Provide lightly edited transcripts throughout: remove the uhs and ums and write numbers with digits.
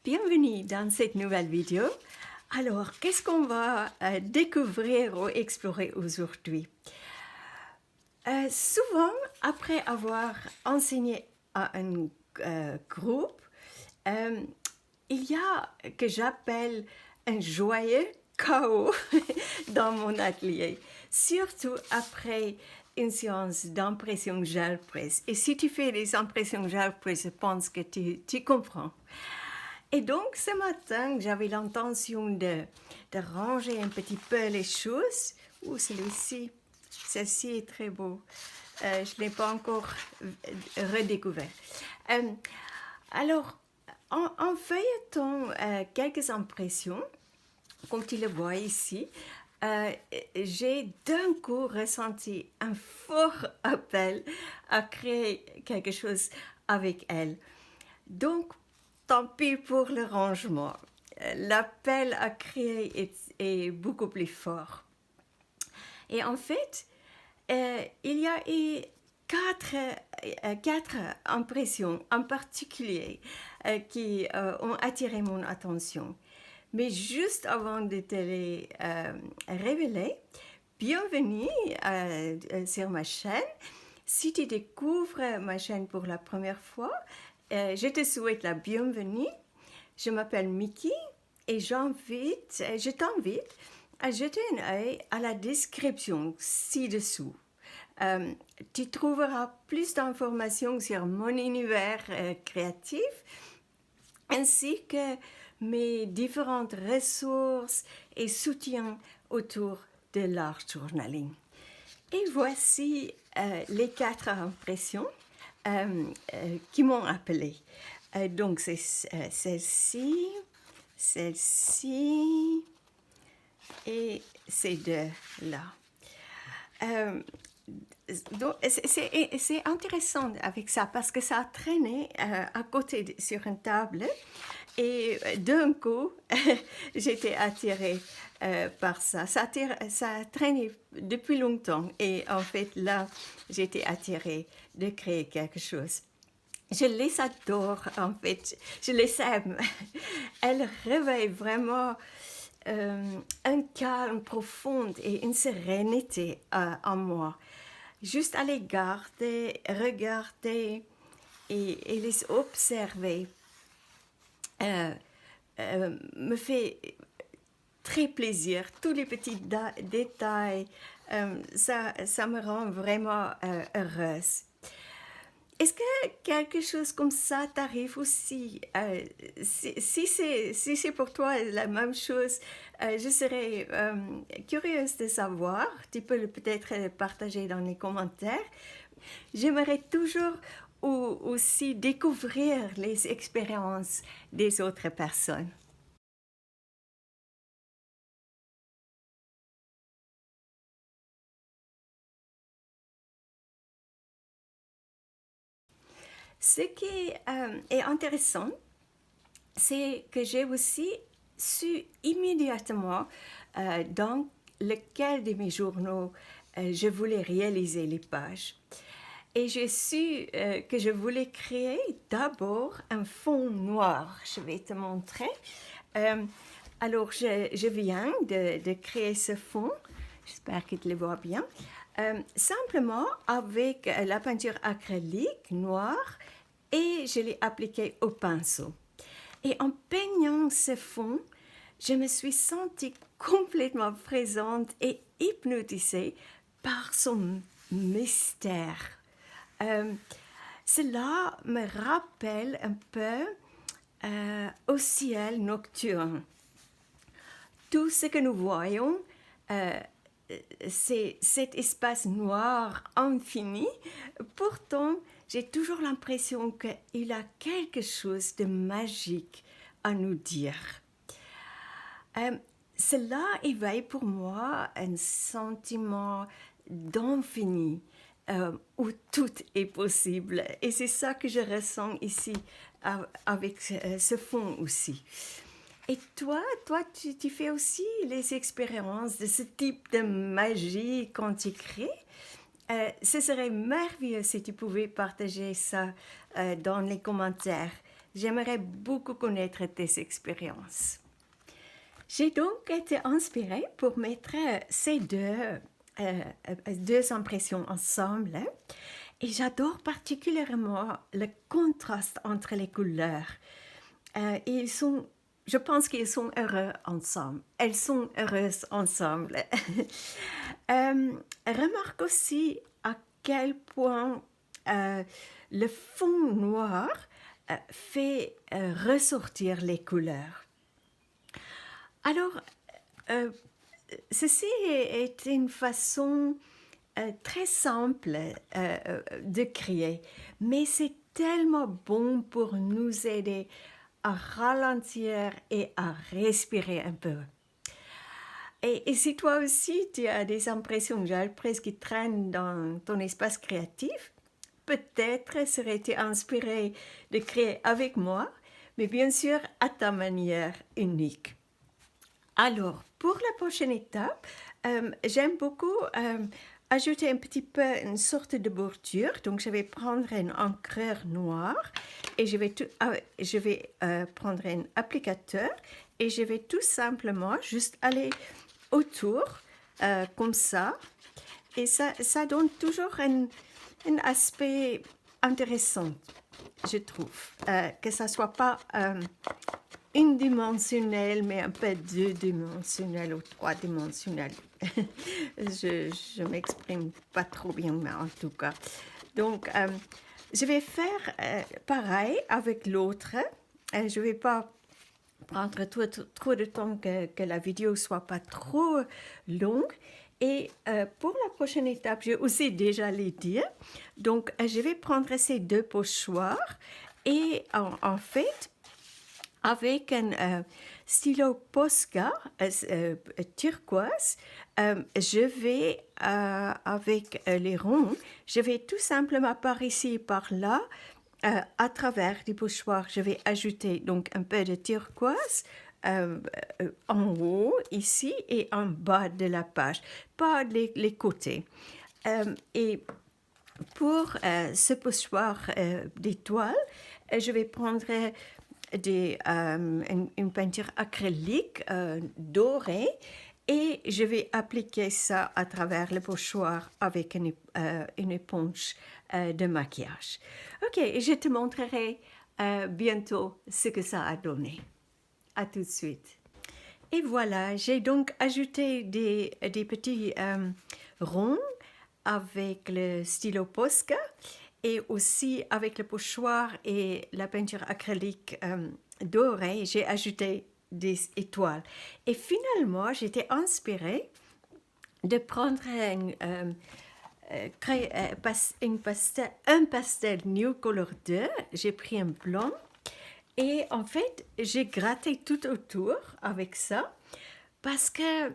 Bienvenue dans cette nouvelle vidéo. Alors, qu'est-ce qu'on va découvrir ou explorer aujourd'hui? Souvent, après avoir enseigné à un groupe, euh, il y a que j'appelle un joyeux chaos dans mon atelier, surtout après une séance d'impression gel presse. Et si tu fais des impressions gel presse, je pense que tu comprends. Et donc, ce matin, j'avais l'intention de ranger un petit peu les choses. Ouh, celle-ci est très beau. Je ne l'ai pas encore redécouvert. Alors, en feuilletant quelques impressions, comme tu le vois ici, j'ai d'un coup ressenti un fort appel à créer quelque chose avec elle. Donc, tant pis pour le rangement. L'appel à créer est beaucoup plus fort. Et en fait, il y a eu quatre impressions en particulier qui ont attiré mon attention. Mais juste avant de te les révéler, bienvenue sur ma chaîne. Si tu découvres ma chaîne pour la première fois, je te souhaite la bienvenue. Je m'appelle Mickey et je t'invite à jeter un œil à la description ci-dessous. Tu trouveras plus d'informations sur mon univers créatif ainsi que mes différentes ressources et soutiens autour de l'art journaling. Et voici les quatre impressions qui m'ont appelée. Donc, c'est celle-ci, celle-ci et ces deux-là. Donc, c'est intéressant avec ça parce que ça a traîné à côté sur une table et d'un coup, j'étais attirée par ça. Ça a traîné depuis longtemps et en fait, là, j'étais attirée de créer quelque chose. Je les adore, en fait. Je les aime. Elles réveillent vraiment un calme profond et une sérénité en moi. Juste à les garder, regarder et les observer me fait très plaisir. Tous les petits détails, ça me rend vraiment heureuse. Est-ce que quelque chose comme ça t'arrive aussi? Si c'est pour toi la même chose, je serais curieuse de savoir. Tu peux peut-être le partager dans les commentaires. J'aimerais toujours aussi découvrir les expériences des autres personnes. Ce qui est intéressant, c'est que j'ai aussi su immédiatement dans lequel de mes journaux je voulais réaliser les pages. Et j'ai su que je voulais créer d'abord un fond noir. Je vais te montrer. Alors, je viens de créer ce fond. J'espère que tu le vois bien. Simplement avec la peinture acrylique noire et je l'ai appliquée au pinceau. Et en peignant ce fond, je me suis sentie complètement présente et hypnotisée par son mystère. Cela me rappelle un peu au ciel nocturne. Tout ce que nous voyons, c'est cet espace noir infini. Pourtant, j'ai toujours l'impression qu'il a quelque chose de magique à nous dire. Cela éveille pour moi un sentiment d'infini où tout est possible. Et c'est ça que je ressens ici avec ce fond aussi. Et toi, tu fais aussi les expériences de ce type de magie quand tu crées? Ce serait merveilleux si tu pouvais partager ça dans les commentaires. J'aimerais beaucoup connaître tes expériences. J'ai donc été inspirée pour mettre ces deux impressions ensemble. Et j'adore particulièrement le contraste entre les couleurs. Et je pense qu'ils sont heureux ensemble. Elles sont heureuses ensemble. Remarque aussi à quel point le fond noir fait ressortir les couleurs. Alors, ceci est une façon très simple de créer, mais c'est tellement bon pour nous aider à ralentir et à respirer un peu. Et si toi aussi tu as des impressions presque qui traînent dans ton espace créatif, peut-être serais-tu inspiré de créer avec moi, mais bien sûr à ta manière unique. Alors, pour la prochaine étape, j'aime beaucoup ajouter un petit peu une sorte de bordure. Donc, je vais prendre un encreur noir et je vais prendre un applicateur et je vais tout simplement juste aller autour comme ça. Et ça donne toujours un aspect intéressant, je trouve. Que ça ne soit pas unidimensionnel, mais un peu deux-dimensionnel ou trois-dimensionnel. Je ne m'exprime pas trop bien, mais en tout cas. Donc, je vais faire pareil avec l'autre. Je ne vais pas prendre trop de temps que la vidéo ne soit pas trop longue. Et pour la prochaine étape, j'ai aussi déjà les dire. Donc, je vais prendre ces deux pochoirs et en fait, avec un stylo Posca turquoise, je vais, avec les ronds, je vais tout simplement par ici et par là, à travers les pochoirs, je vais ajouter donc un peu de turquoise en haut, ici, et en bas de la page, pas les côtés. Et pour ce pochoir d'étoiles, je vais prendre une peinture acrylique dorée et je vais appliquer ça à travers le pochoir avec une éponge de maquillage. Ok, je te montrerai bientôt ce que ça a donné. À tout de suite. Et voilà, j'ai donc ajouté des petits ronds avec le stylo Posca et aussi avec le pochoir et la peinture acrylique dorée, j'ai ajouté des étoiles. Et finalement, j'étais inspirée de prendre un pastel New Color 2. J'ai pris un blanc et en fait, j'ai gratté tout autour avec ça parce que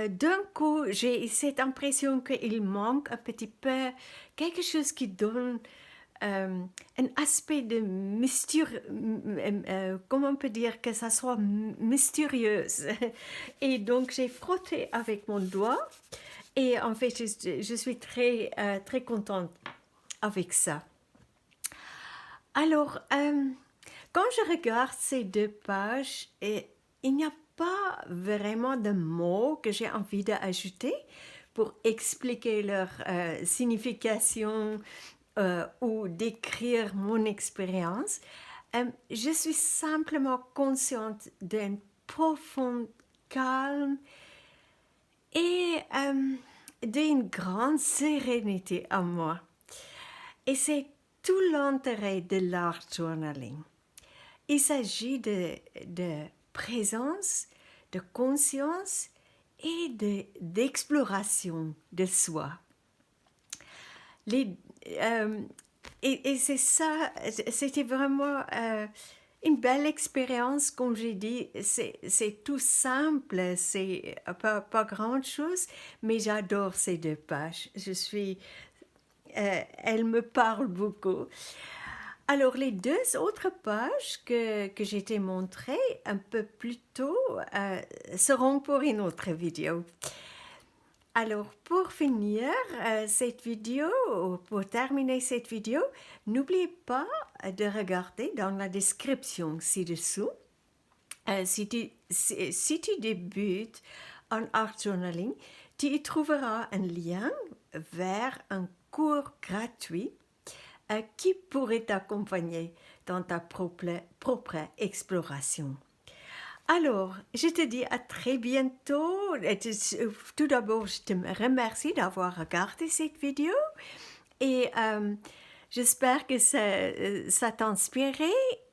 d'un coup, j'ai cette impression qu'il manque un petit peu quelque chose qui donne un aspect de mystère, comment on peut dire que ça soit mystérieuse. Et donc, j'ai frotté avec mon doigt et en fait, je suis très, très contente avec ça. Alors, quand je regarde ces deux pages, il n'y a pas vraiment de mots que j'ai envie d'ajouter pour expliquer leur signification ou décrire mon expérience. Je suis simplement consciente d'un profond calme et d'une grande sérénité en moi. Et c'est tout l'intérêt de l'art journaling. Il s'agit de présence, de conscience et d'exploration de soi. Et c'est ça, c'était vraiment une belle expérience, comme j'ai dit. C'est tout simple, c'est pas grand-chose, mais j'adore ces deux pages. Elles me parlent beaucoup. Alors, les deux autres pages que j'ai été montrées un peu plus tôt seront pour une autre vidéo. Alors, pour finir cette vidéo, ou pour terminer cette vidéo, n'oubliez pas de regarder dans la description ci-dessous. Si tu débutes en art journaling, tu y trouveras un lien vers un cours gratuit qui pourrait t'accompagner dans ta propre exploration. Alors, je te dis à très bientôt. Tout d'abord, je te remercie d'avoir regardé cette vidéo et j'espère que ça t'a inspiré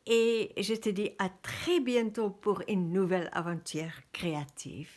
et je te dis à très bientôt pour une nouvelle aventure créative.